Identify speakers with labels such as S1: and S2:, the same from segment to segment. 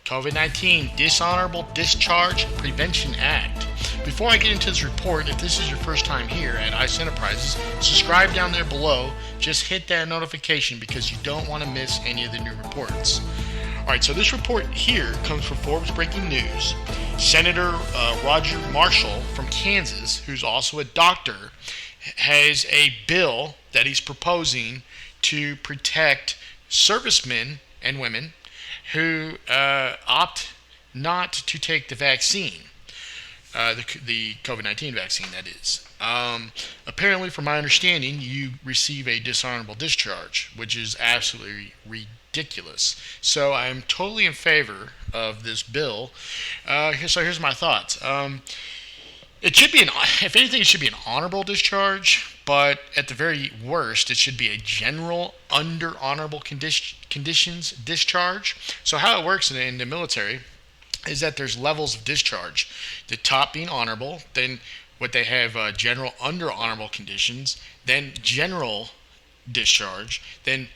S1: COVID-19 Dishonorable Discharge Prevention Act. Before I get into this report, if this is your first time here at ICE Enterprises, subscribe down there below. Just hit that notification because you don't want to miss any of the new reports. Alright, so this report here comes from Forbes Breaking News. Senator Roger Marshall from Kansas, who's also a doctor, has a bill that he's proposing to protect servicemen and women who opt not to take the vaccine, the COVID-19 vaccine, that is. Apparently, from my understanding, you receive a dishonorable discharge, which is absolutely ridiculous. So I'm totally in favor of this bill. So here's my thoughts. It should be if anything, it should be an honorable discharge, but at the very worst, it should be a general under honorable conditions discharge. So how it works in the military is that there's levels of discharge. The top being honorable, then what they have general under honorable conditions, then general discharge, then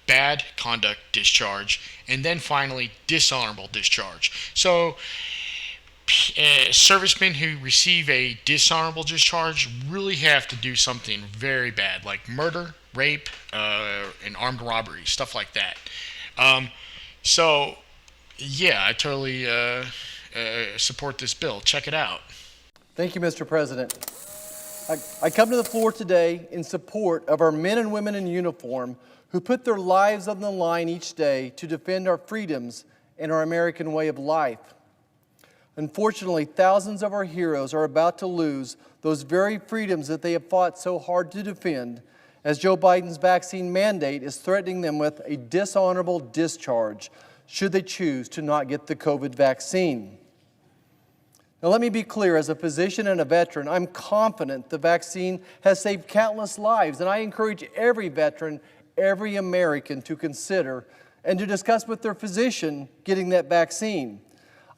S1: bad conduct discharge, and then finally dishonorable discharge. So servicemen who receive a dishonorable discharge really have to do something very bad, like murder, rape, and armed robbery, stuff like that. So, yeah, I totally support this bill. Check it out.
S2: Thank you, Mr. President. I come to the floor today in support of our men and women in uniform who put their lives on the line each day to defend our freedoms and our American way of life. Unfortunately, thousands of our heroes are about to lose those very freedoms that they have fought so hard to defend, as Joe Biden's vaccine mandate is threatening them with a dishonorable discharge should they choose to not get the COVID vaccine. Now, let me be clear, as a physician and a veteran, I'm confident the vaccine has saved countless lives, and I encourage every veteran, every American to consider and to discuss with their physician getting that vaccine.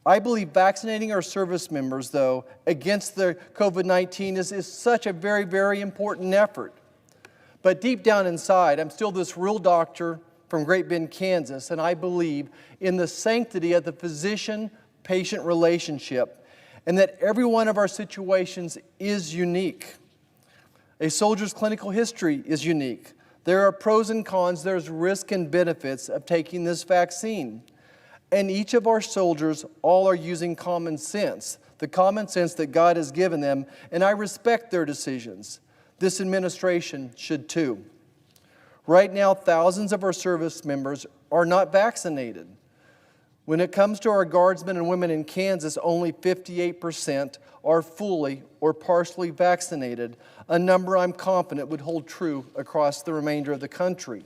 S2: I believe vaccinating our service members, though, against the COVID-19 is such a very, very important effort. But deep down inside, I'm still this real doctor from Great Bend, Kansas, and I believe in the sanctity of the physician-patient relationship and that every one of our situations is unique. A soldier's clinical history is unique. There are pros and cons, there's risk and benefits of taking this vaccine. And each of our soldiers all are using common sense, the common sense that God has given them, and I respect their decisions. This administration should too. Right now, thousands of our service members are not vaccinated. When it comes to our guardsmen and women in Kansas, only 58% are fully or partially vaccinated, a number I'm confident would hold true across the remainder of the country.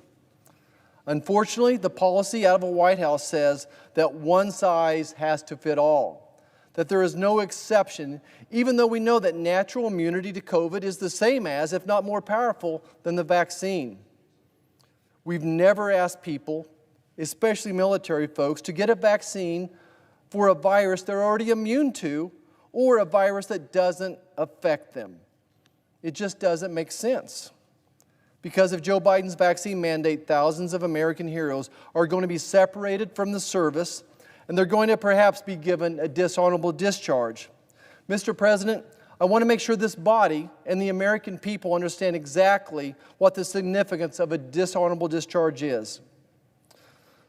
S2: Unfortunately, the policy out of the White House says that one size has to fit all, that there is no exception, even though we know that natural immunity to COVID is the same as, if not more powerful, than the vaccine. We've never asked people, especially military folks, to get a vaccine for a virus they're already immune to or a virus that doesn't affect them. It just doesn't make sense. Because of Joe Biden's vaccine mandate, thousands of American heroes are going to be separated from the service, and they're going to perhaps be given a dishonorable discharge. Mr. President, I want to make sure this body and the American people understand exactly what the significance of a dishonorable discharge is.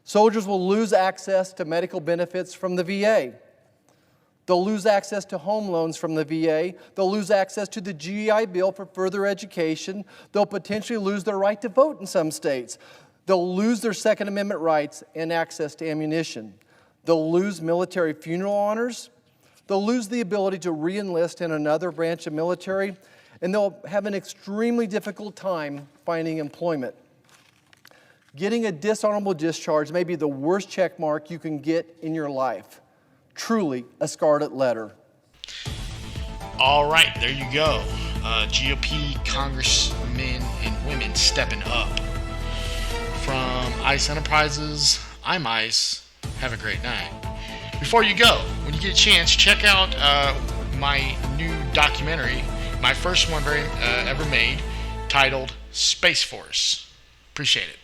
S2: Soldiers will lose access to medical benefits from the VA. They'll lose access to home loans from the VA. They'll lose access to the GI Bill for further education. They'll potentially lose their right to vote in some states. They'll lose their Second Amendment rights and access to ammunition. They'll lose military funeral honors. They'll lose the ability to re-enlist in another branch of military. And they'll have an extremely difficult time finding employment. Getting a dishonorable discharge may be the worst check mark you can get in your life. Truly a scarlet letter.
S1: All right, there you go. GOP congressmen and women stepping up. From ICE Enterprises, I'm ICE. Have a great night. Before you go, when you get a chance, check out my new documentary, my first one ever made, titled Space Force. Appreciate it.